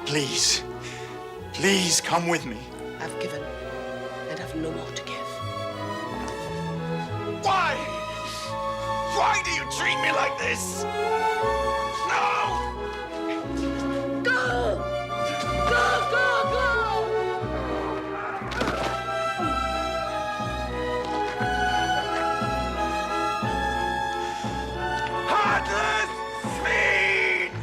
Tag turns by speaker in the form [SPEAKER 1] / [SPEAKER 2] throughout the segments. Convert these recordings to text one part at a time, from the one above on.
[SPEAKER 1] Please. Please come with me.
[SPEAKER 2] I've given and have no more to give.
[SPEAKER 1] Why? Why do you treat me like this? No!
[SPEAKER 2] Go! Go, go, go!
[SPEAKER 1] Heartless fiend!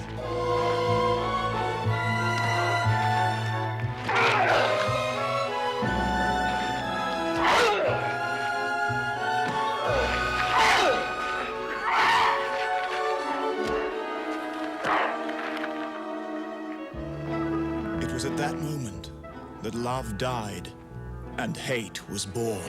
[SPEAKER 3] It was at that moment that love died and hate was born.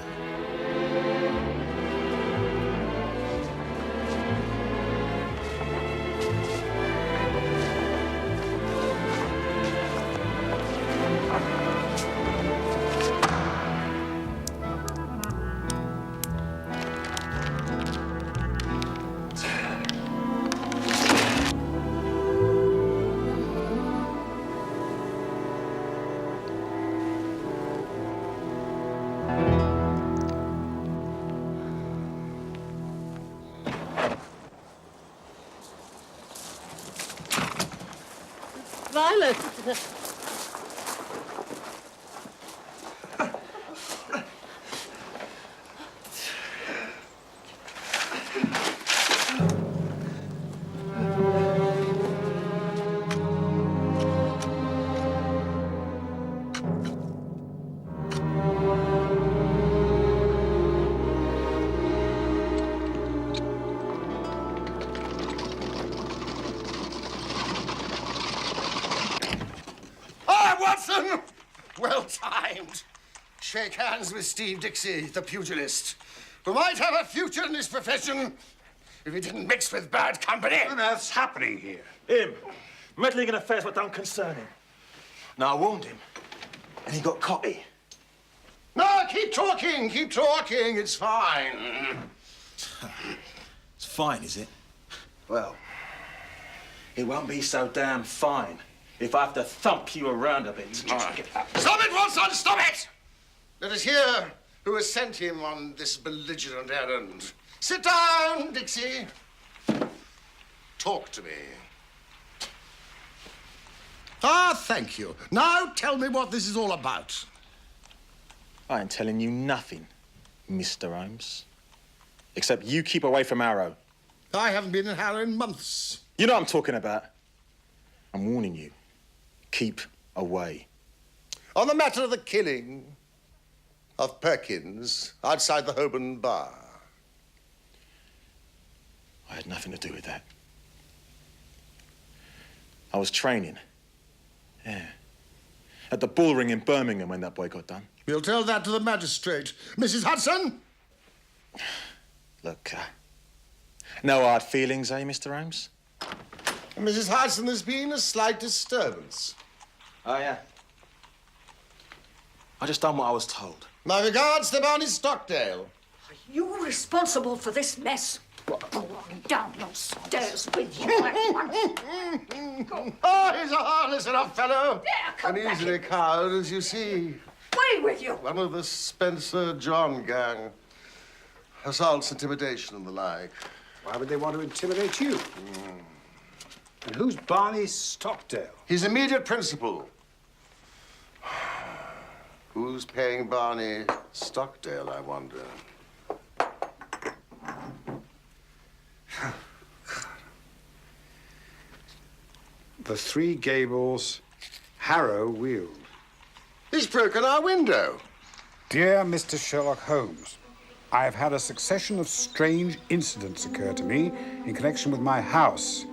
[SPEAKER 2] Violet!
[SPEAKER 4] Watson! Well timed. Shake hands with Steve Dixie, the pugilist, who might have a future in his profession if he didn't mix with bad company.
[SPEAKER 5] What on earth's happening here?
[SPEAKER 1] Him. Meddling in affairs that don't concern him. Now, I warned him, and he got cocky.
[SPEAKER 4] No, keep talking, it's fine.
[SPEAKER 1] It's fine, is it? Well, it won't be so damn fine if I have to thump you around a bit.
[SPEAKER 4] Stop it, Watson, stop it! Let us hear who has sent him on this belligerent errand. Sit down, Dixie. Talk to me. Ah, thank you. Now tell me what this is all about.
[SPEAKER 1] I ain't telling you nothing, Mr. Holmes. Except you keep away from Harrow.
[SPEAKER 4] I haven't been in Harrow in months.
[SPEAKER 1] You know what I'm talking about. I'm warning you. Keep away.
[SPEAKER 4] On the matter of the killing of Perkins outside the Holborn bar.
[SPEAKER 1] I had nothing to do with that. I was training. Yeah. At the bull ring in Birmingham when that boy got done.
[SPEAKER 4] We'll tell that to the magistrate. Mrs. Hudson?
[SPEAKER 1] Look, no hard feelings, eh, Mr. Holmes?
[SPEAKER 4] Mrs. Hudson, there's been a slight disturbance.
[SPEAKER 1] Oh, yeah? I just done what I was told.
[SPEAKER 4] My regards to Barney Stockdale.
[SPEAKER 6] Are you responsible for this mess? Go on down those stairs with you.
[SPEAKER 4] Oh, he's a harmless enough fellow.
[SPEAKER 6] There, come
[SPEAKER 4] and
[SPEAKER 6] back
[SPEAKER 4] easily
[SPEAKER 6] here.
[SPEAKER 4] cowed, as you see.
[SPEAKER 6] Away with you.
[SPEAKER 4] One of the Spencer John gang. Assaults, intimidation, and the like.
[SPEAKER 5] Why would they want to intimidate you? And who's Barney Stockdale?
[SPEAKER 4] His immediate principal. Who's paying Barney Stockdale, I wonder?
[SPEAKER 5] The Three Gables, Harrow Weald.
[SPEAKER 4] He's broken our window.
[SPEAKER 5] Dear Mr. Sherlock Holmes, I have had a succession of strange incidents occur to me in connection with my house,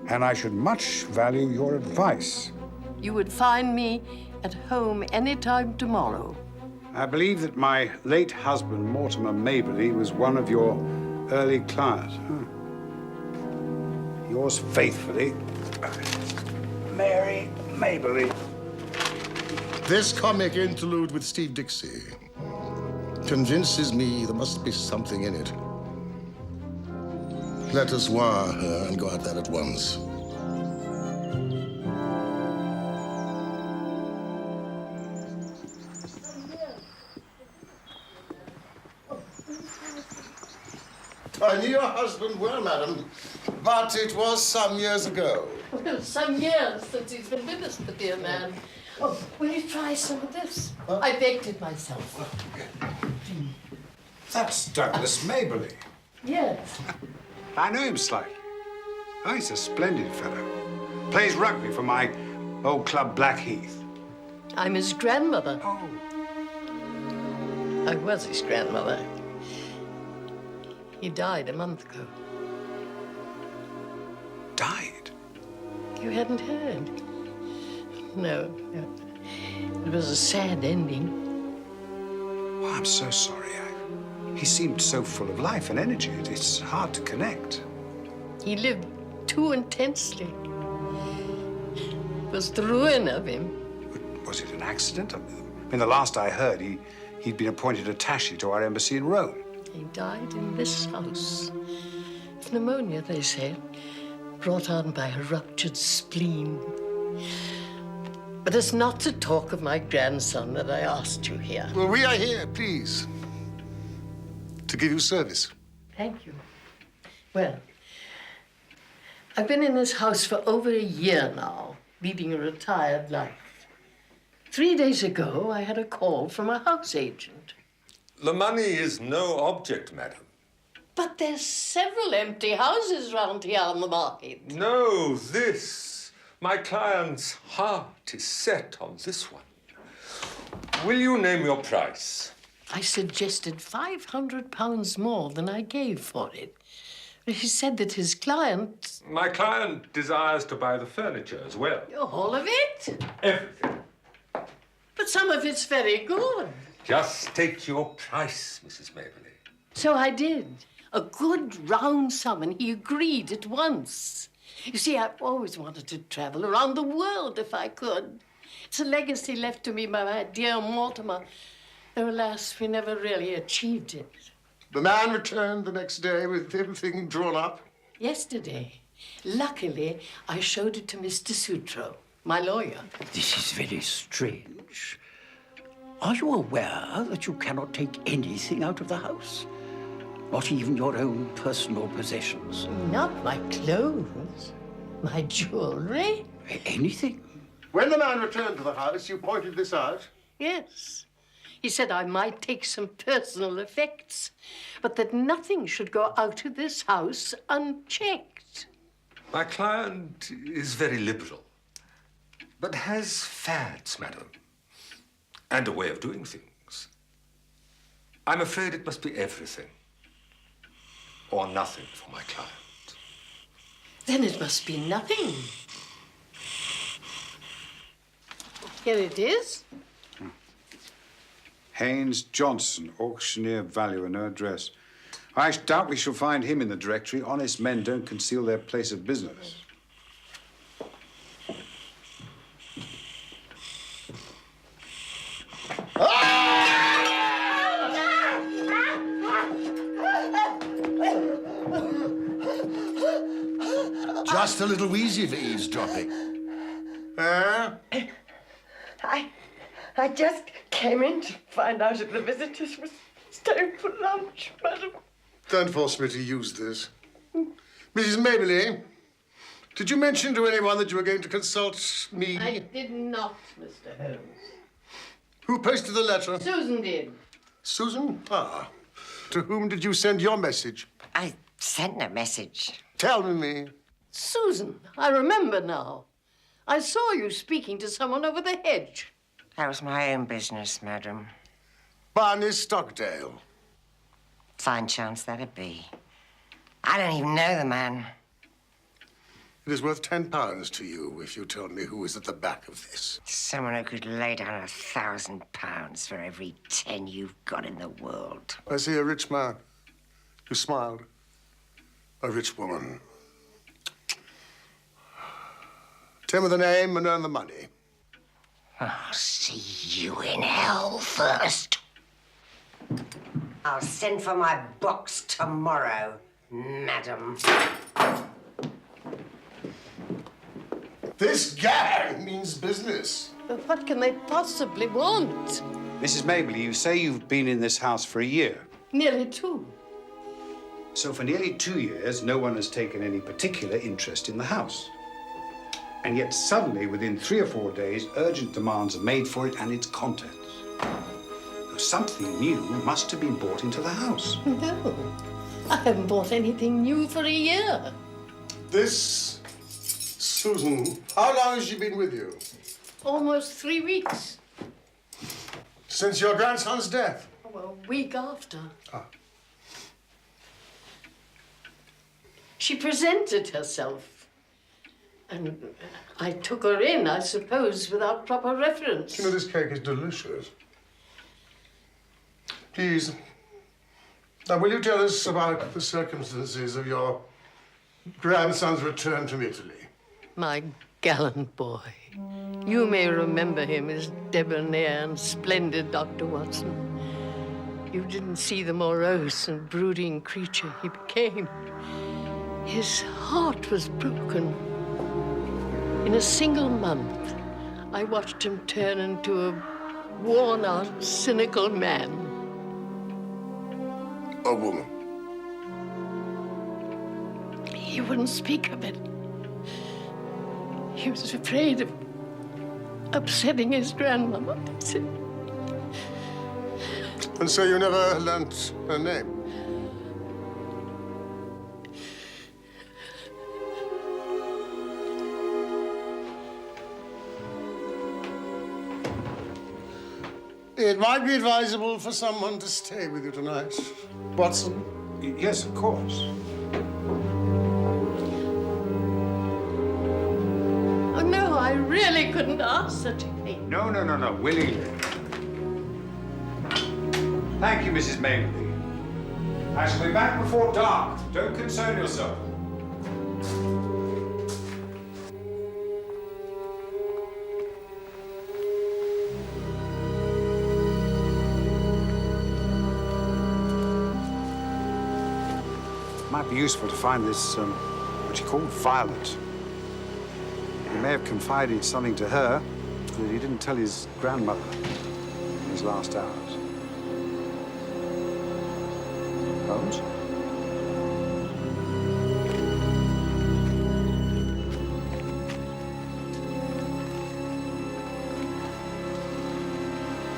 [SPEAKER 5] and I should much value your advice.
[SPEAKER 2] You would find me at home any time tomorrow.
[SPEAKER 5] I believe that my late husband, Mortimer Maberly, was one of your early clients. Yours faithfully, Mary Maberly.
[SPEAKER 4] This comic interlude with Steve Dixie convinces me there must be something in it. Let us wire her and go out there at once. I knew your husband well, madam, but it was some years ago.
[SPEAKER 2] Well, some years since he's been with us, the dear man. Oh, will you try some of this?
[SPEAKER 5] Huh?
[SPEAKER 2] I baked it myself.
[SPEAKER 5] That's Douglas Maberly.
[SPEAKER 2] Yes.
[SPEAKER 5] I know him slightly. Oh, he's a splendid fellow. Plays rugby for my old club, Blackheath.
[SPEAKER 2] I'm his grandmother.
[SPEAKER 5] Oh.
[SPEAKER 2] I was his grandmother. He died a month ago.
[SPEAKER 5] Died?
[SPEAKER 2] You hadn't heard? No, no. It was a sad ending.
[SPEAKER 5] Oh, I'm so sorry. He seemed so full of life and energy. It's hard to connect.
[SPEAKER 2] He lived too intensely. It was the ruin of him.
[SPEAKER 5] Was it an accident? I mean, the last I heard, he'd been appointed attaché to our embassy in Rome.
[SPEAKER 2] He died in this house. Of pneumonia, they say, brought on by a ruptured spleen. But it's not to talk of my grandson that I asked you here.
[SPEAKER 4] Well, we are here, please, to give you service.
[SPEAKER 2] Thank you. Well, I've been in this house for over a year now, leading a retired life. 3 days ago, I had a call from a house agent.
[SPEAKER 7] The money is no object, madam.
[SPEAKER 2] But there's several empty houses round here on the market.
[SPEAKER 7] No, this. My client's heart is set on this one. Will you name your price?
[SPEAKER 2] I suggested £500 more than I gave for it. He said that his client...
[SPEAKER 7] My client desires to buy the furniture as well.
[SPEAKER 2] All of it?
[SPEAKER 7] Everything.
[SPEAKER 2] But some of it's very good.
[SPEAKER 7] Just state your price, Mrs. Maberly.
[SPEAKER 2] So I did. A good round sum, and he agreed at once. You see, I've always wanted to travel around the world if I could. It's a legacy left to me by my dear Mortimer. Though, alas, we never really achieved it.
[SPEAKER 4] The man returned the next day with everything drawn up.
[SPEAKER 2] Yesterday. Luckily, I showed it to Mr. Sutro, my lawyer.
[SPEAKER 8] This is very strange. Are you aware that you cannot take anything out of the house? Not even your own personal possessions?
[SPEAKER 2] Not my clothes, my jewelry.
[SPEAKER 8] Anything?
[SPEAKER 4] When the man returned to the house, you pointed this out.
[SPEAKER 2] Yes. He said I might take some personal effects, but that nothing should go out of this house unchecked.
[SPEAKER 7] My client is very liberal, but has fads, madam, and a way of doing things. I'm afraid it must be everything or nothing for my client.
[SPEAKER 2] Then it must be nothing. Here it is.
[SPEAKER 5] Haynes Johnson, auctioneer, valuer, no address. I doubt we shall find him in the directory. Honest men don't conceal their place of business.
[SPEAKER 4] Just a little wheezy for eavesdropping.
[SPEAKER 9] I just came in to find out if the visitors were staying for lunch, madam.
[SPEAKER 4] Don't force me to use this. Mrs. Maberly, did you mention to anyone that you were going to consult me?
[SPEAKER 2] I did not, Mr. Holmes.
[SPEAKER 4] Who posted the letter?
[SPEAKER 2] Susan did.
[SPEAKER 4] Susan? Ah. To whom did you send your message?
[SPEAKER 9] I sent a message.
[SPEAKER 4] Tell me.
[SPEAKER 2] Susan, I remember now. I saw you speaking to someone over the hedge.
[SPEAKER 9] That was my own business, madam.
[SPEAKER 4] Barney Stockdale.
[SPEAKER 9] Fine chance that'd be. I don't even know the man.
[SPEAKER 4] It is worth £10 to you if you tell me who is at the back of this.
[SPEAKER 9] Someone who could lay down £1,000 for every 10 you've got in the world.
[SPEAKER 4] I see a rich man. You smiled. A rich woman. Tell me the name and earn the money.
[SPEAKER 9] I'll see you in hell first. I'll send for my box tomorrow, madam.
[SPEAKER 4] This gang means business.
[SPEAKER 2] But what can they possibly want?
[SPEAKER 5] Mrs. Maberly, you say you've been in this house for a year.
[SPEAKER 2] Nearly 2.
[SPEAKER 5] So for nearly 2 years, no one has taken any particular interest in the house. And yet suddenly, within 3 or 4 days, urgent demands are made for it and its contents. Now, something new must have been brought into the house.
[SPEAKER 2] No, I haven't bought anything new for a year.
[SPEAKER 4] This Susan, how long has she been with you?
[SPEAKER 2] Almost 3 weeks.
[SPEAKER 4] Since your grandson's death?
[SPEAKER 2] Oh, a week after.
[SPEAKER 4] Ah.
[SPEAKER 2] She presented herself. And I took her in, I suppose, without proper reference.
[SPEAKER 4] You know, this cake is delicious. Please, now will you tell us about the circumstances of your grandson's return from Italy?
[SPEAKER 2] My gallant boy. You may remember him as debonair and splendid, Dr. Watson. You didn't see the morose and brooding creature he became. His heart was broken. In a single month, I watched him turn into a worn-out, cynical man.
[SPEAKER 4] A woman?
[SPEAKER 2] He wouldn't speak of it. He was afraid of upsetting his grandmama, that's it.
[SPEAKER 4] And so you never learnt her name? It might be advisable for someone to stay with you tonight. Watson?
[SPEAKER 5] Yes, of course.
[SPEAKER 2] Oh, no, I really couldn't ask such a thing.
[SPEAKER 5] No, willingly. Thank you, Mrs. Maynard. I shall be back before dark. Don't concern yourself. Might be useful to find this, what you call Violet. He may have confided something to her that he didn't tell his grandmother in his last hours. Holmes?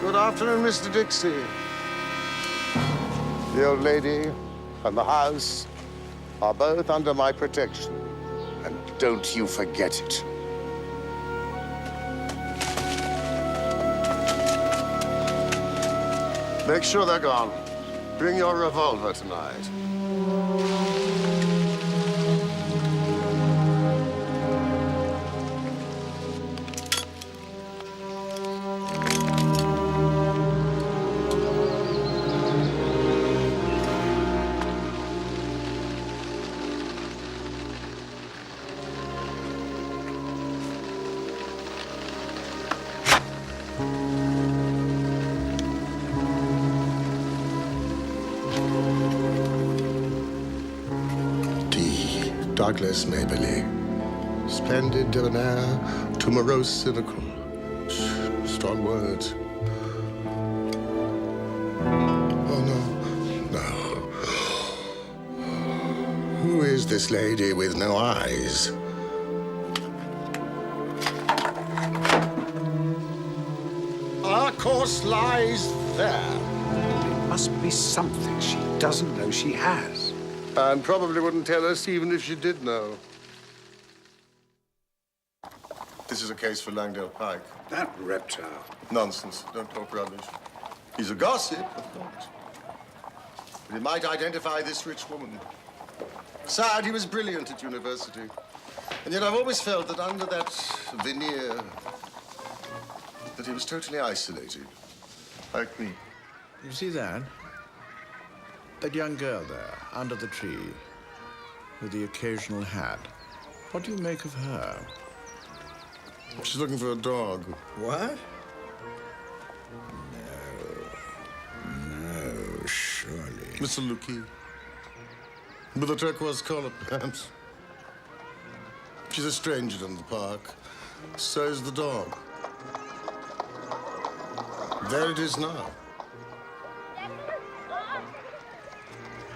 [SPEAKER 4] Good afternoon, Mr. Dixie. The old lady and the house are both under my protection. And don't you forget it. Make sure they're gone. Bring your revolver tonight. Douglas Maberly. Splendid, debonair, to morose, cynical. Strong words. Oh, no. Who is this lady with no eyes? Our course lies there.
[SPEAKER 5] There must be something she doesn't know she has.
[SPEAKER 4] And probably wouldn't tell us even if she did know. This is a case for Langdale Pike.
[SPEAKER 5] That reptile.
[SPEAKER 4] Nonsense. Don't talk rubbish. He's a gossip, of course. But he might identify this rich woman. Sad, he was brilliant at university. And yet I've always felt that under that veneer, that he was totally isolated. Like me.
[SPEAKER 10] You see that? That young girl there, under the tree, with the occasional hat. What do you make of her?
[SPEAKER 4] She's looking for a dog.
[SPEAKER 10] What? No, surely.
[SPEAKER 4] Mr. Lukey. With a turquoise collar, perhaps. She's a stranger in the park. So is the dog. There it is now.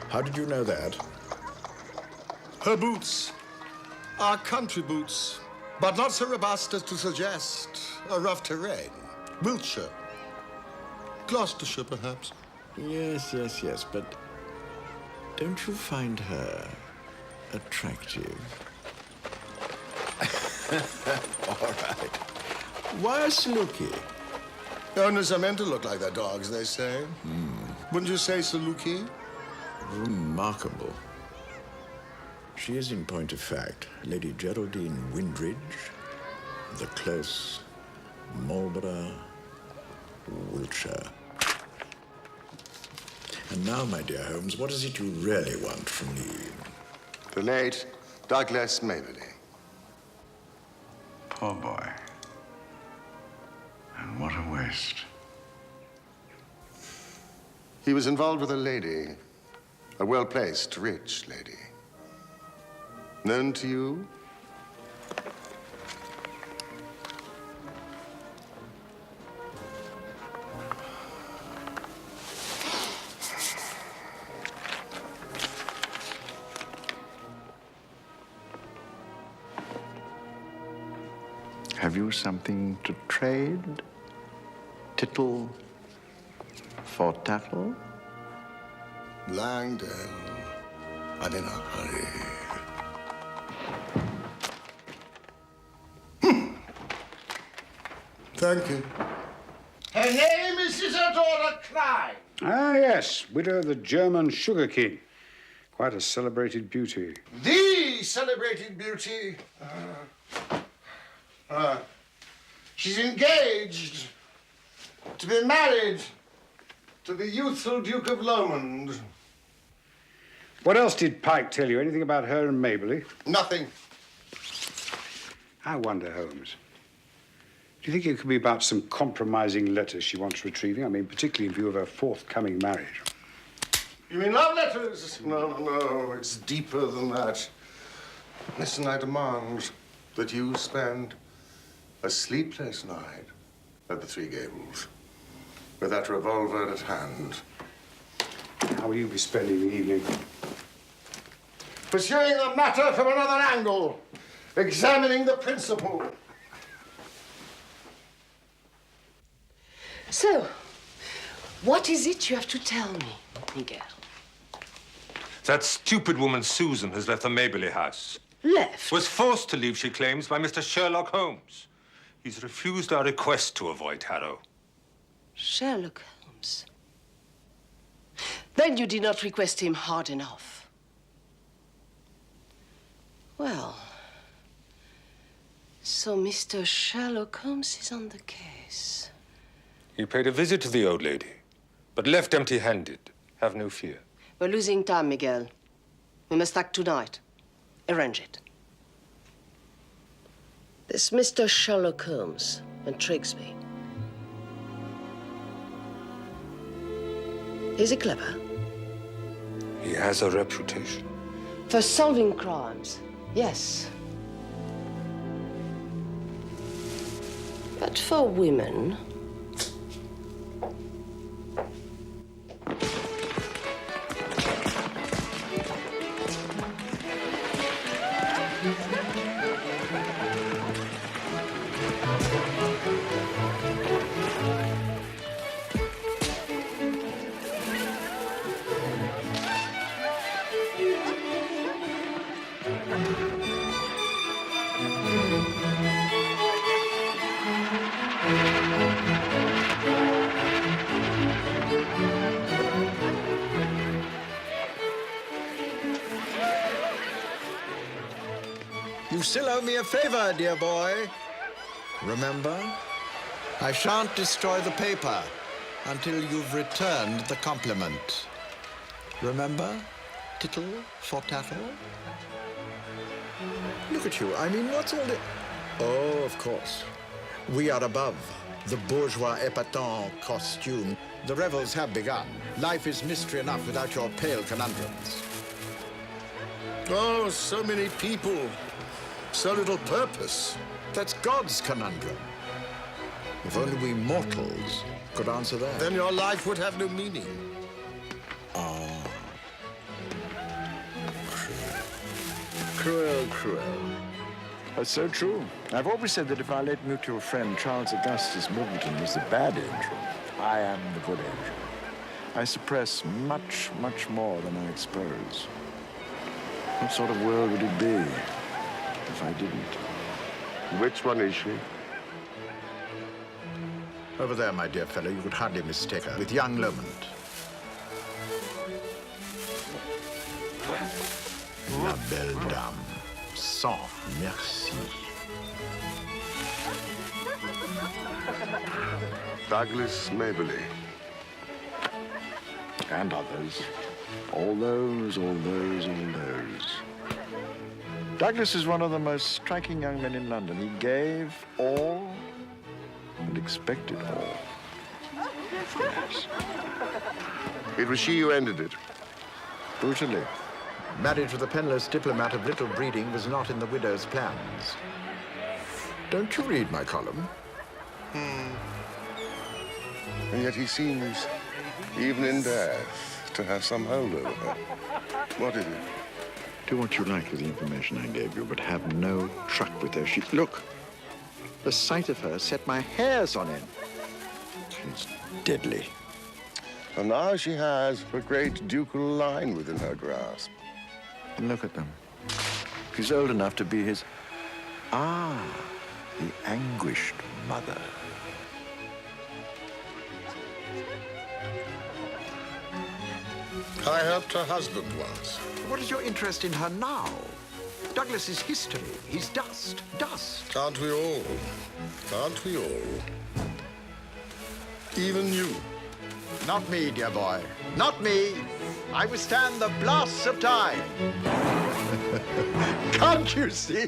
[SPEAKER 10] How did you know that?
[SPEAKER 4] Her boots are country boots, but not so robust as to suggest a rough terrain. Wiltshire. Gloucestershire, perhaps.
[SPEAKER 10] Yes, but don't you find her attractive? All right. Why a Saluki?
[SPEAKER 4] Owners are meant to look like their dogs, they say. Wouldn't you say, Saluki?
[SPEAKER 10] Remarkable. She is, in point of fact, Lady Geraldine Windridge, the Close, Marlborough, Wiltshire. And now, my dear Holmes, what is it you really want from me?
[SPEAKER 4] The late Douglas Maberly.
[SPEAKER 5] Poor boy. And what a waste.
[SPEAKER 4] He was involved with a lady, a well-placed, rich lady. Known to you?
[SPEAKER 5] Have you something to trade? Tittle for tattle?
[SPEAKER 4] Langdale. I'm in a hurry. Thank you. Her name is Isadora Klein.
[SPEAKER 5] Ah, yes, widow of the German Sugar King. Quite a celebrated beauty.
[SPEAKER 4] The celebrated beauty. She's engaged to be married to the youthful Duke of Lomond.
[SPEAKER 5] What else did Pike tell you? Anything about her and Maberly?
[SPEAKER 4] Nothing.
[SPEAKER 5] I wonder, Holmes. Do you think it could be about some compromising letters she wants retrieving? I mean, particularly in view of her forthcoming marriage.
[SPEAKER 4] You mean love letters? No, it's deeper than that. Listen, I demand that you spend a sleepless night at the Three Gables with that revolver at hand.
[SPEAKER 5] How will you be spending the evening?
[SPEAKER 4] Pursuing the matter from another angle, examining the principle.
[SPEAKER 2] So, what is it you have to tell me, Miguel?
[SPEAKER 7] That stupid woman Susan has left the Maberly house.
[SPEAKER 2] Left?
[SPEAKER 7] Was forced to leave, she claims, by Mr. Sherlock Holmes. He's refused our request to avoid Harrow.
[SPEAKER 2] Sherlock Holmes? Then you did not request him hard enough. Well, so Mr. Sherlock Holmes is on the case.
[SPEAKER 7] He paid a visit to the old lady, but left empty-handed. Have no fear.
[SPEAKER 2] We're losing time, Miguel. We must act tonight. Arrange it. This Mr. Sherlock Holmes intrigues me. Is he clever?
[SPEAKER 7] He has a reputation.
[SPEAKER 2] For solving crimes, yes. But for women...
[SPEAKER 10] You still owe me a favor, dear boy. Remember? I shan't destroy the paper until you've returned the compliment. Remember? Tittle for tattle? Look at you. I mean, what's all the... Oh, of course. We are above the bourgeois épatant costume. The revels have begun. Life is mystery enough without your pale conundrums.
[SPEAKER 4] Oh, so many people. So little purpose.
[SPEAKER 10] That's God's conundrum. If only we mortals could answer that.
[SPEAKER 4] Then your life would have no meaning.
[SPEAKER 10] Ah.
[SPEAKER 11] Cruel, cruel. That's so true. I've always said that if our late mutual friend Charles Augustus Middleton was the bad angel, I am the good angel. I suppress much, much more than I expose. What sort of world would it be if I didn't?
[SPEAKER 4] Which one is she?
[SPEAKER 10] Over there, my dear fellow, you could hardly mistake her with young Lomond. La belle dame, sans merci.
[SPEAKER 4] Douglas Maberly.
[SPEAKER 11] And others. All those, all those, all those. Douglas is one of the most striking young men in London. He gave all and expected all. Yes.
[SPEAKER 4] It was she who ended it.
[SPEAKER 11] Brutally.
[SPEAKER 10] Marriage with a penniless diplomat of little breeding was not in the widow's plans. Don't you read my column?
[SPEAKER 4] And yet he seems, even in death, to have some hold over her. What is it?
[SPEAKER 11] Do what you like with the information I gave you, but have no truck with her. Look, the sight of her set my hairs on end. She's deadly.
[SPEAKER 4] And now she has a great ducal line within her grasp.
[SPEAKER 11] And look at them. She's old enough to be his... Ah, the anguished mother.
[SPEAKER 4] I helped her husband once.
[SPEAKER 10] What is your interest in her now? Douglas is history. He's dust. Dust.
[SPEAKER 4] Aren't we all? Aren't we all? Even you.
[SPEAKER 10] Not me, dear boy. Not me. I withstand the blasts of time. Can't you see?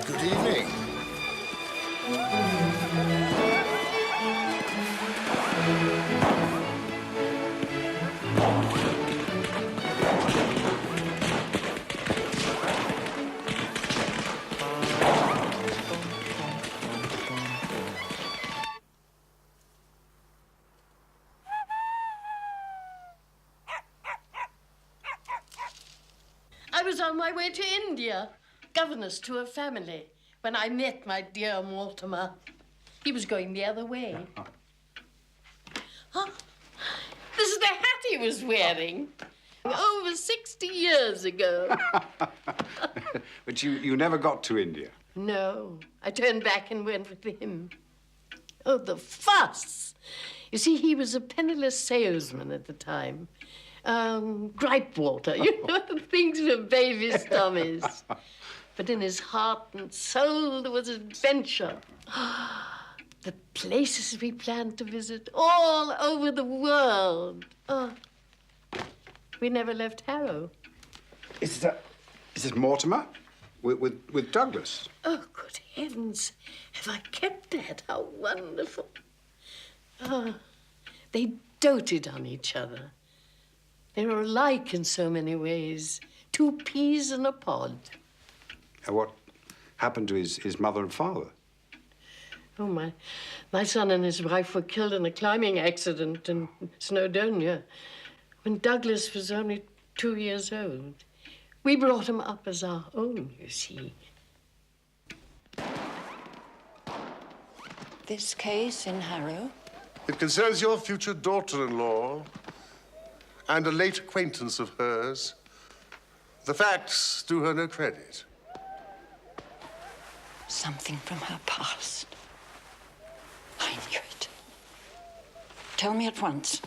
[SPEAKER 4] Good evening.
[SPEAKER 2] I was on my way to India, governess to a family, when I met my dear Mortimer. He was going the other way. Huh? This is the hat he was wearing. Over 60 years ago.
[SPEAKER 5] But you never got to India?
[SPEAKER 2] No, I turned back and went with him. Oh, the fuss! You see, he was a penniless salesman at the time. Gripe water, you know, things for baby stomachs. But in his heart and soul there was adventure. The places we planned to visit all over the world. Oh, we never left Harrow.
[SPEAKER 5] Is it Mortimer? With Douglas?
[SPEAKER 2] Oh, good heavens. Have I kept that? How wonderful. Oh, they doted on each other. They were alike in so many ways. Two peas in a pod.
[SPEAKER 5] And what happened to his mother and father?
[SPEAKER 2] Oh, my son and his wife were killed in a climbing accident in Snowdonia when Douglas was only 2 years old. We brought him up as our own, you see.
[SPEAKER 6] This case in Harrow?
[SPEAKER 4] It concerns your future daughter-in-law and a late acquaintance of hers. The facts do her no credit.
[SPEAKER 6] Something from her past. I knew it. Tell me at once.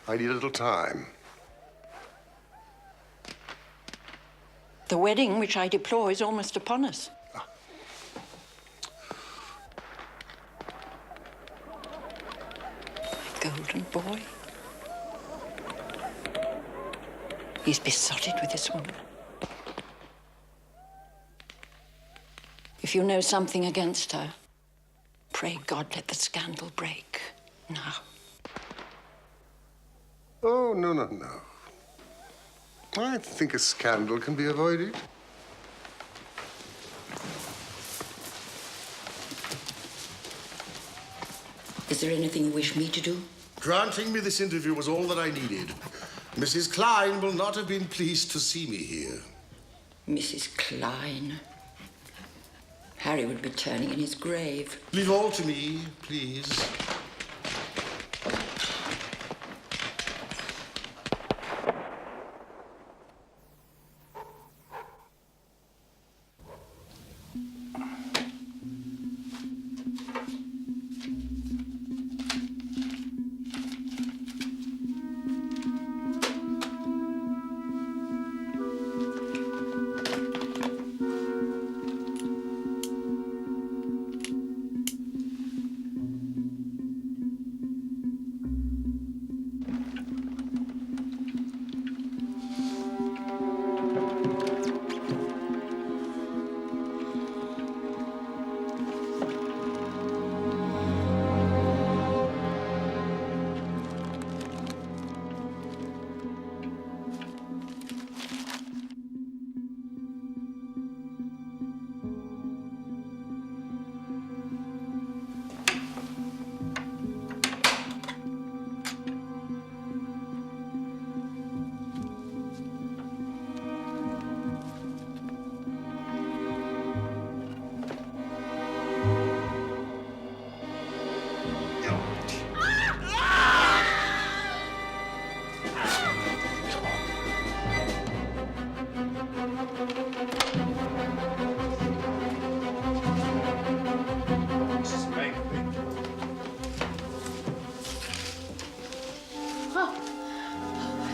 [SPEAKER 4] I need a little time.
[SPEAKER 6] The wedding, which I deplore, is almost upon us. My golden boy. He's besotted with this woman. If you know something against her, pray God let the scandal break now.
[SPEAKER 4] Oh, no, no, no. I think a scandal can be avoided.
[SPEAKER 6] Is there anything you wish me to do?
[SPEAKER 4] Granting me this interview was all that I needed. Mrs. Klein will not have been pleased to see me here.
[SPEAKER 6] Mrs. Klein. Harry would be turning in his grave.
[SPEAKER 4] Leave all to me, please.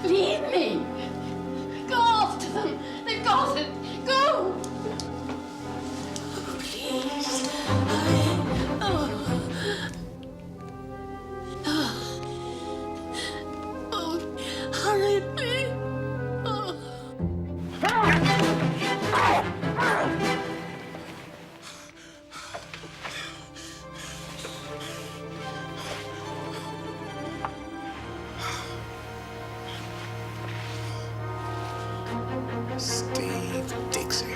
[SPEAKER 2] Leave me! Go after them! They've got it! Go! Please. Hurry me!
[SPEAKER 4] Steve Dixie.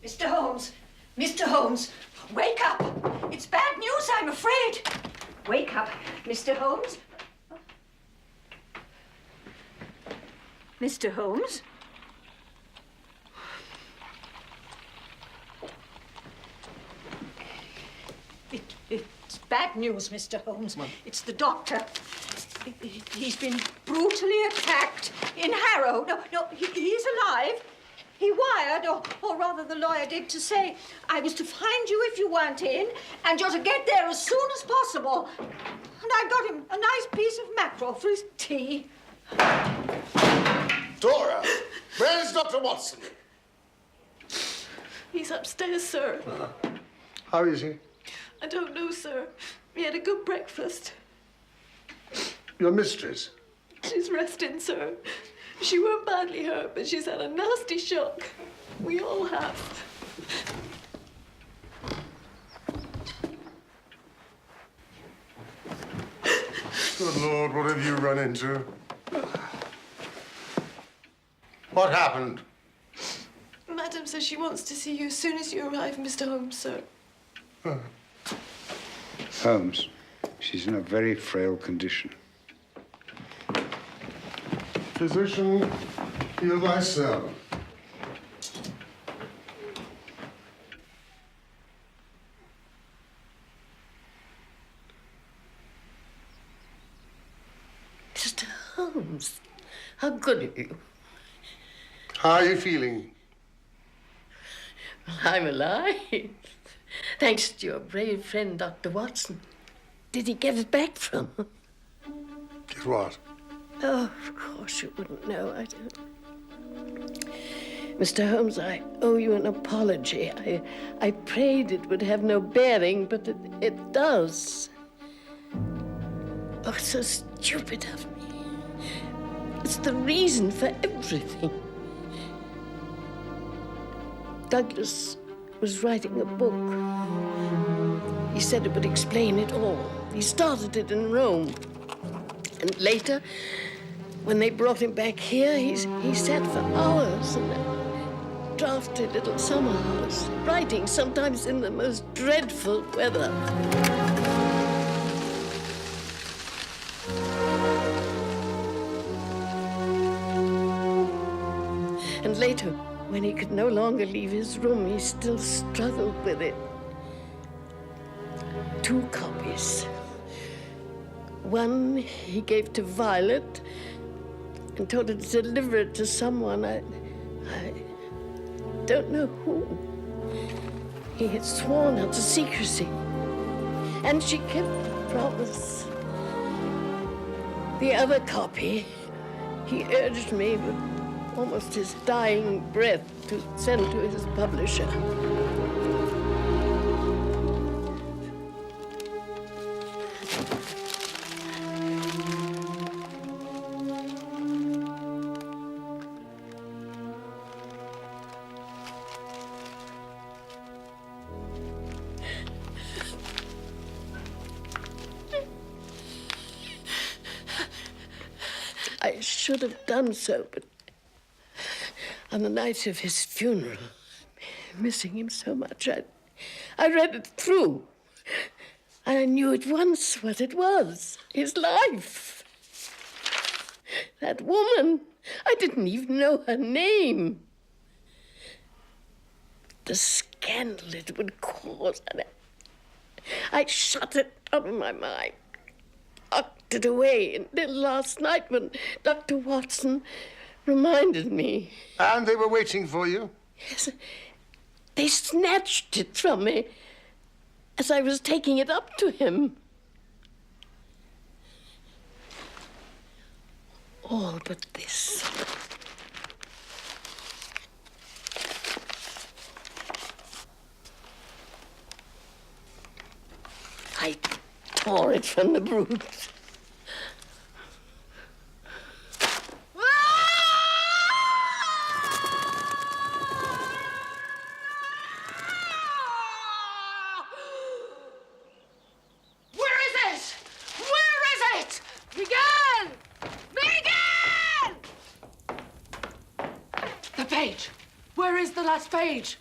[SPEAKER 6] Mr. Holmes! Mr. Holmes! Wake up! It's bad news, I'm afraid. Wake up, Mr. Holmes. Mr. Holmes? It's bad news, Mr. Holmes. It's the doctor. He's been brutally attacked in Harrow. No, he's alive. He wired, or rather the lawyer did, to say I was to find you if you weren't in, and you're to get there as soon as possible. And I got him a nice piece of mackerel for his tea.
[SPEAKER 4] Dora, where's Dr. Watson?
[SPEAKER 9] He's upstairs, sir.
[SPEAKER 4] How is he?
[SPEAKER 9] I don't know, sir. He had a good breakfast.
[SPEAKER 4] Your mistress?
[SPEAKER 9] She's resting, sir. She weren't badly hurt, but she's had a nasty shock. We all have.
[SPEAKER 4] Good Lord, what have you run into? What happened?
[SPEAKER 9] Madam says she wants to see you as soon as you arrive, Mr. Holmes, sir.
[SPEAKER 5] Holmes, she's in a very frail condition.
[SPEAKER 4] Physician, heal thyself.
[SPEAKER 2] Mr. Holmes, how good of you.
[SPEAKER 4] How are you feeling?
[SPEAKER 2] I'm alive. Thanks to your brave friend, Dr. Watson. Did he get it back from her?
[SPEAKER 4] Get what?
[SPEAKER 2] Oh, of course you wouldn't know. I don't. Mr. Holmes, I owe you an apology. I prayed it would have no bearing, but it does. Oh, it's so stupid of me. It's the reason for everything. Douglas was writing a book. He said it would explain it all. He started it in Rome. And later, when they brought him back here, he sat for hours in that drafty little summer house, writing sometimes in the most dreadful weather. And later, when he could no longer leave his room, he still struggled with it. 2 copies. One he gave to Violet and told her to deliver it to someone. I don't know who. He had sworn her to secrecy, and she kept the promise. The other copy, he urged me with almost his dying breath to send to his publisher. I should have done so, but on the night of his funeral, missing him so much, I read it through. And I knew at once what it was, his life. That woman, I didn't even know her name. The scandal it would cause, and I shut it out of my mind. Locked it away until last night when Dr. Watson reminded me.
[SPEAKER 4] And they were waiting for you?
[SPEAKER 2] Yes. They snatched it from me as I was taking it up to him. All but this. I tore it from the brute.
[SPEAKER 12] Page.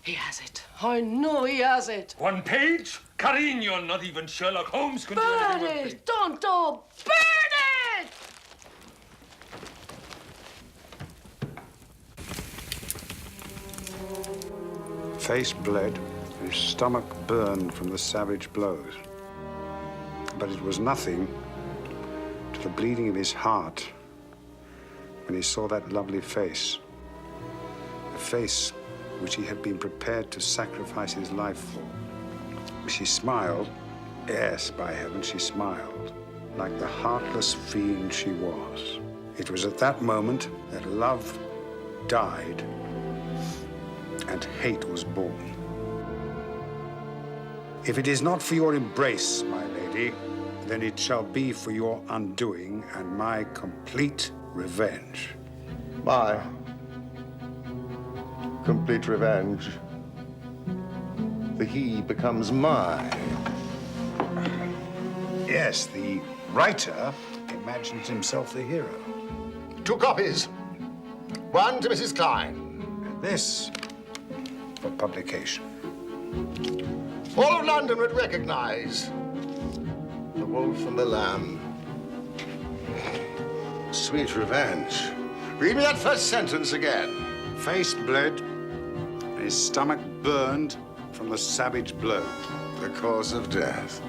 [SPEAKER 12] He has it. I know he has it.
[SPEAKER 7] 1 page? Carino, not even Sherlock Holmes can do
[SPEAKER 12] Burn
[SPEAKER 7] anything with
[SPEAKER 12] it! Don't burn it!
[SPEAKER 5] Face bled, his stomach burned from the savage blows. But it was nothing to the bleeding of his heart when he saw that lovely face. A face which he had been prepared to sacrifice his life for. She smiled. Yes, by heaven, she smiled, like the heartless fiend she was. It was at that moment that love died and hate was born. If it is not for your embrace, my lady, then it shall be for your undoing and my complete revenge.
[SPEAKER 4] My complete revenge. The he becomes mine.
[SPEAKER 5] Yes, the writer imagines himself the hero.
[SPEAKER 4] 2 copies. 1 to Mrs. Klein.
[SPEAKER 5] And this for publication.
[SPEAKER 4] All of London would recognize the wolf and the lamb. Sweet revenge. Read me that first sentence again.
[SPEAKER 5] Face bled, his stomach burned from the savage blow.
[SPEAKER 4] The cause of death.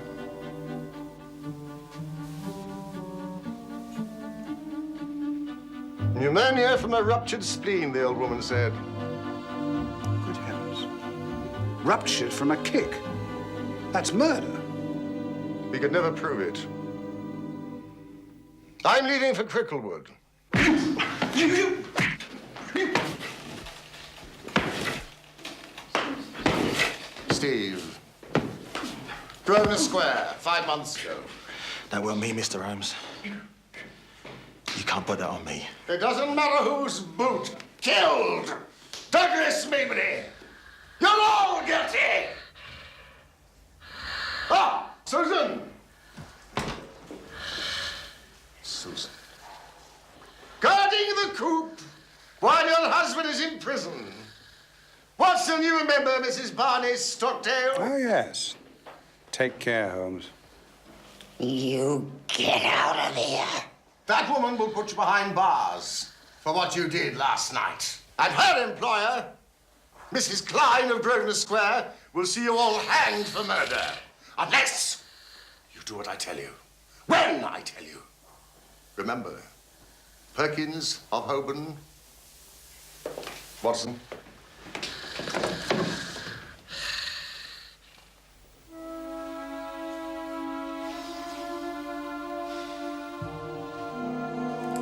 [SPEAKER 4] Pneumonia from a ruptured spleen, the old woman said.
[SPEAKER 5] Good heavens. ruptured from a kick. That's murder.
[SPEAKER 4] We could never prove it. I'm leaving for Cricklewood. Steve. Grosvenor Square, 5 months ago.
[SPEAKER 1] That weren't me, Mr. Holmes. You can't put that on me.
[SPEAKER 4] It doesn't matter whose boot. Killed! Douglas Maybody! You're all guilty! Ah, Susan! Susan. Guarding the coop while your husband is in prison. Watson, you remember Mrs. Barney Stockdale?
[SPEAKER 5] Oh, yes. Take care, Holmes.
[SPEAKER 9] You get out of here.
[SPEAKER 4] That woman will put you behind bars for what you did last night. And her employer, Mrs. Klein of Grosvenor Square, will see you all hanged for murder. Unless you do what I tell you. When I tell you. Remember, Perkins of Holborn. Watson.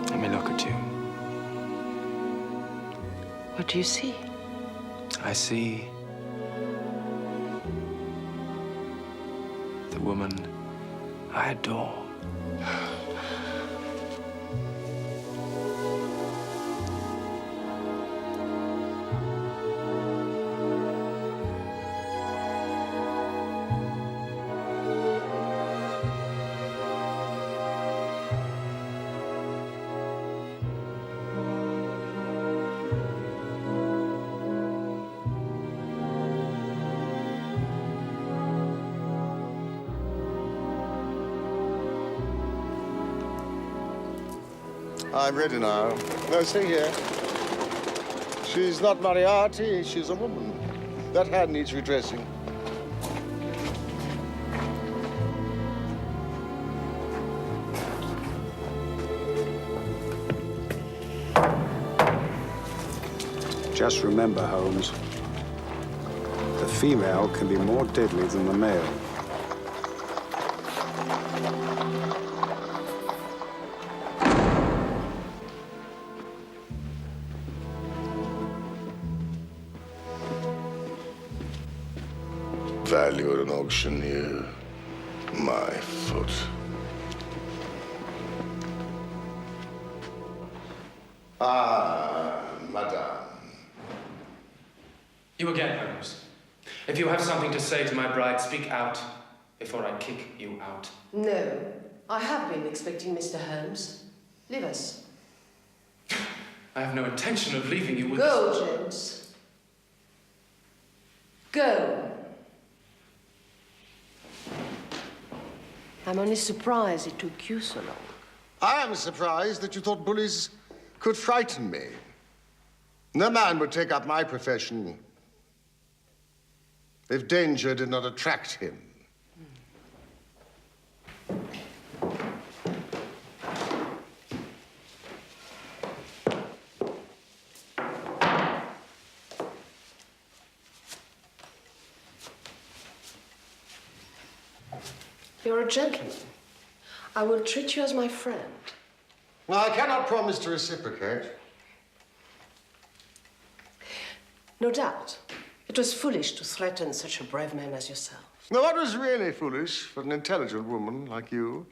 [SPEAKER 13] Let me look at you.
[SPEAKER 12] What do you see?
[SPEAKER 13] I see the woman I adore.
[SPEAKER 4] I'm ready now. No, stay here. She's not Moriarty, she's a woman. That hand needs redressing.
[SPEAKER 5] Just remember, Holmes, the female can be more deadly than the male.
[SPEAKER 4] Value at an auctioneer. My foot. Ah, madame.
[SPEAKER 13] You again, Holmes. If you have something to say to my bride, speak out before I kick you out.
[SPEAKER 12] No, I have been expecting Mr. Holmes. Leave us.
[SPEAKER 13] I have no intention of leaving you with
[SPEAKER 12] Go, James. Go. I'm only surprised it took you so long.
[SPEAKER 4] I am surprised that you thought bullies could frighten me. No man would take up my profession if danger did not attract him.
[SPEAKER 12] You're a gentleman. I will treat you as my friend.
[SPEAKER 4] Well, I cannot promise to reciprocate.
[SPEAKER 12] No doubt. It was foolish to threaten such a brave man as yourself.
[SPEAKER 4] Now, what was really foolish for an intelligent woman like you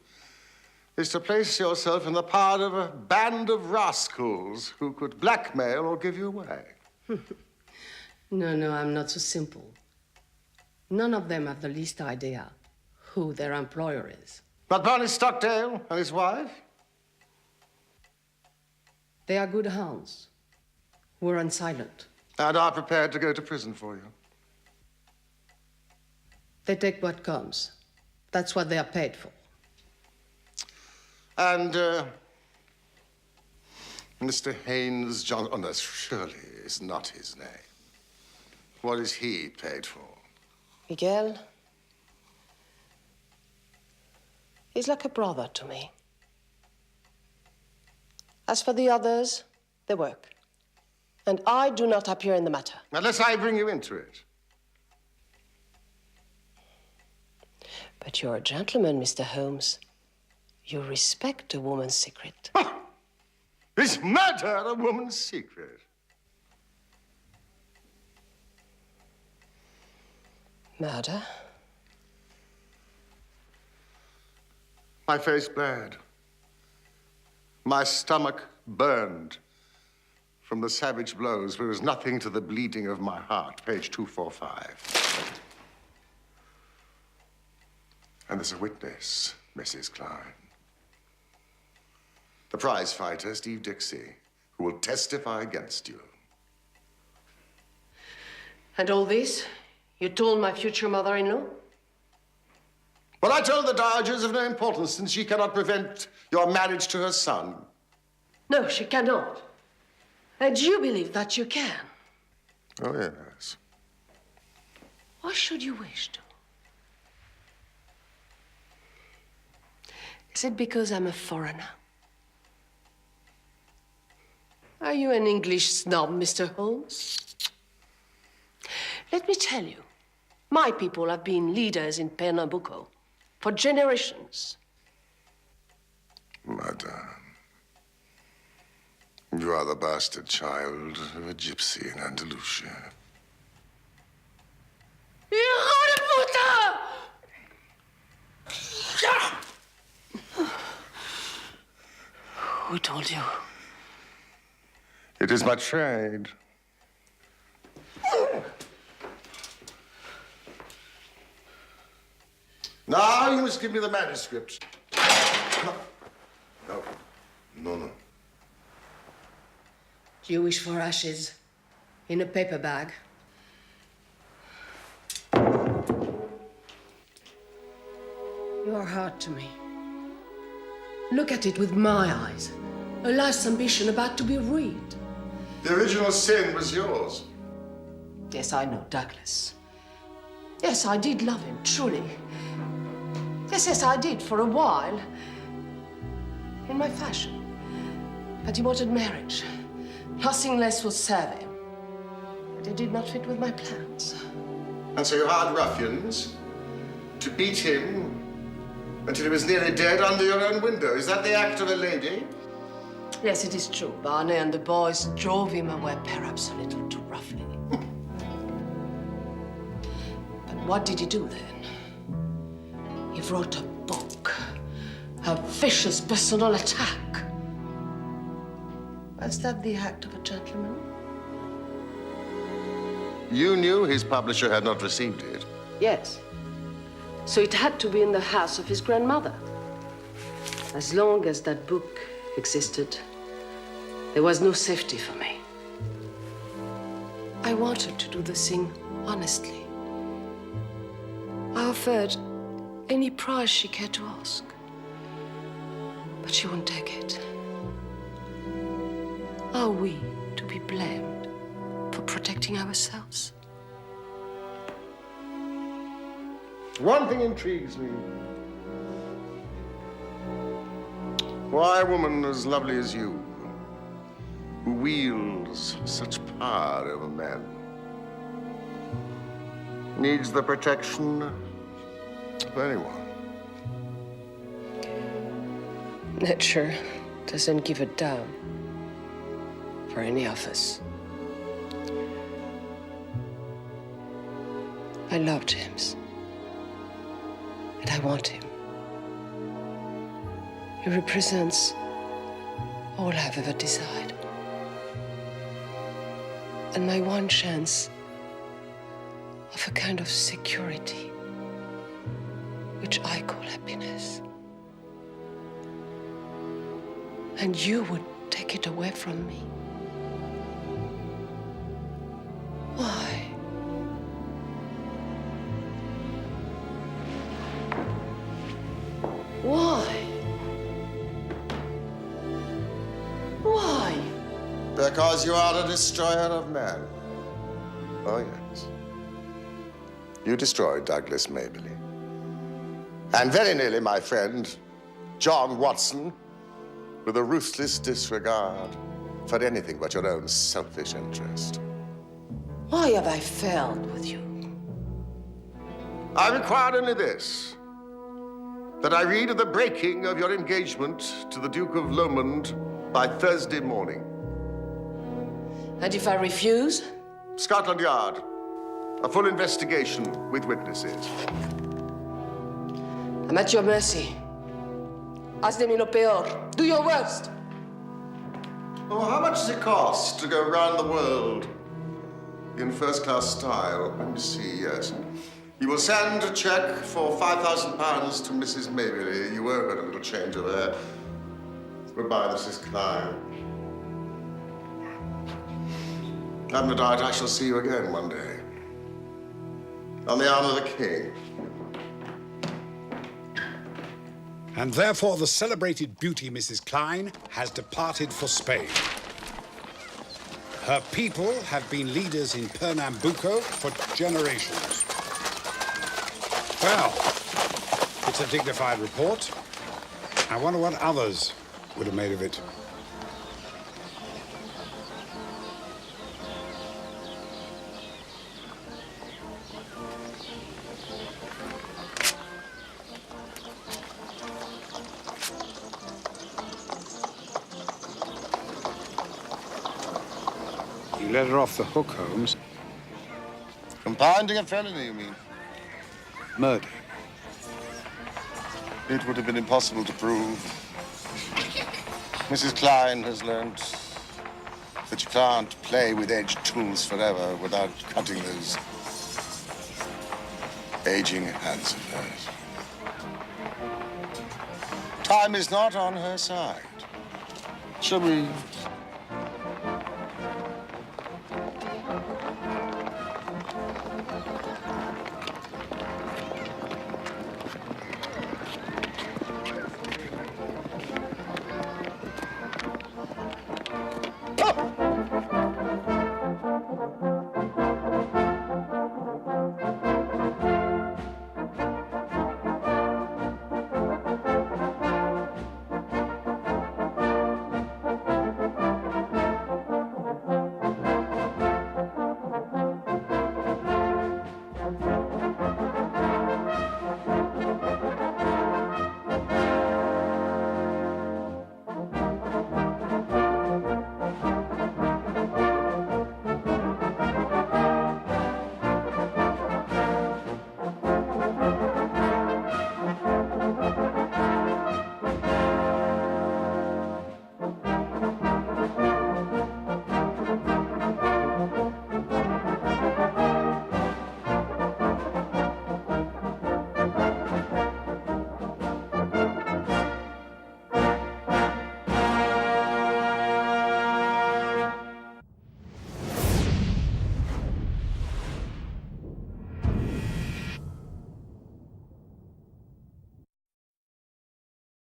[SPEAKER 4] is to place yourself in the power of a band of rascals who could blackmail or give you away.
[SPEAKER 12] No, I'm not so simple. None of them have the least idea who their employer is.
[SPEAKER 4] But Barney Stockdale and his wife?
[SPEAKER 12] They are good hounds who are silent.
[SPEAKER 4] And are prepared to go to prison for you.
[SPEAKER 12] They take what comes. That's what they are paid for.
[SPEAKER 4] And, Mr. Haynes John... Oh, no, surely is not his name. What is he paid for?
[SPEAKER 12] Miguel, he's like a brother to me. As for the others, they work. And I do not appear in the matter.
[SPEAKER 4] Unless I bring you into it.
[SPEAKER 12] But you're a gentleman, Mr. Holmes. You respect a woman's secret.
[SPEAKER 4] Is murder a woman's secret?
[SPEAKER 12] Murder?
[SPEAKER 4] My face bled. My stomach burned. From the savage blows, there was nothing to the bleeding of my heart. Page 245. And there's a witness, Mrs. Klein. The prize fighter, Steve Dixie, who will testify against you.
[SPEAKER 12] And all this, you told my future mother-in-law?
[SPEAKER 4] Well, I told the Dowager is of no importance since she cannot prevent your marriage to her son.
[SPEAKER 12] No, she cannot. And you believe that you can?
[SPEAKER 4] Oh, yes.
[SPEAKER 12] Why should you wish to? Is it because I'm a foreigner? Are you an English snob, Mr. Holmes? Let me tell you, my people have been leaders in Pernambuco for generations.
[SPEAKER 4] Madame, you are the bastard child of a gypsy in Andalusia.
[SPEAKER 12] Who told you?
[SPEAKER 4] It is my trade. Now you must give me the manuscript. No.
[SPEAKER 12] Do you wish for ashes in a paper bag? You are hard to me. Look at it with my eyes. A life's ambition about to be read.
[SPEAKER 4] The original sin was yours.
[SPEAKER 12] Yes, I know, Douglas. Yes, I did love him, truly. Yes, I did, for a while. In my fashion. But he wanted marriage. Nothing less would serve him. But it did not fit with my plans.
[SPEAKER 4] And so you hired ruffians to beat him until he was nearly dead under your own window. Is that the act of a lady?
[SPEAKER 12] Yes, it is true. Barney and the boys drove him away, perhaps a little too roughly. But what did he do then? He wrote a book. A vicious personal attack. Was that the act of a gentleman?
[SPEAKER 4] You knew his publisher had not received it.
[SPEAKER 12] Yes. So it had to be in the house of his grandmother. As long as that book existed, there was no safety for me. I wanted to do the thing honestly. I offered any price she cared to ask. But she won't take it. Are we to be blamed for protecting ourselves?
[SPEAKER 4] One thing intrigues me. Why a woman as lovely as you, who wields such power over men, needs the protection of anyone?
[SPEAKER 12] Nature doesn't give a damn for any of us. I love James. And I want him. He represents all I've ever desired. And my one chance of a kind of security, which I call happiness. And you would take it away from me. Why? Why? Why?
[SPEAKER 4] Because you are a destroyer of men. Oh, yes. You destroyed Douglas Maberly. And very nearly my friend, John Watson, with a ruthless disregard for anything but your own selfish interest.
[SPEAKER 12] Why have I failed with you?
[SPEAKER 4] I require only this, that I read of the breaking of your engagement to the Duke of Lomond by Thursday morning.
[SPEAKER 12] And if I refuse?
[SPEAKER 4] Scotland Yard. A full investigation with witnesses.
[SPEAKER 12] I'm at your mercy. Haz de mí lo peor. Do your worst.
[SPEAKER 4] Oh, how much does it cost to go round the world in first-class style? Let me see, yes. You will send a cheque for £5,000 to Mrs. Mayberry. You owe her a little change of her. Goodbye, Mrs. Klein. I've no doubt I shall see you again one day. On the arm of the king.
[SPEAKER 5] And therefore the celebrated beauty Mrs. Klein has departed for Spain. Her people have been leaders in Pernambuco for generations. Well, it's a dignified report. I wonder what others would have made of it. You let her off the hook, Holmes.
[SPEAKER 4] Compounding a felony, you mean?
[SPEAKER 5] Murder.
[SPEAKER 4] It would have been impossible to prove. Mrs. Klein has learnt that you can't play with edged tools forever without cutting those aging hands of hers. Time is not on her side. Shall we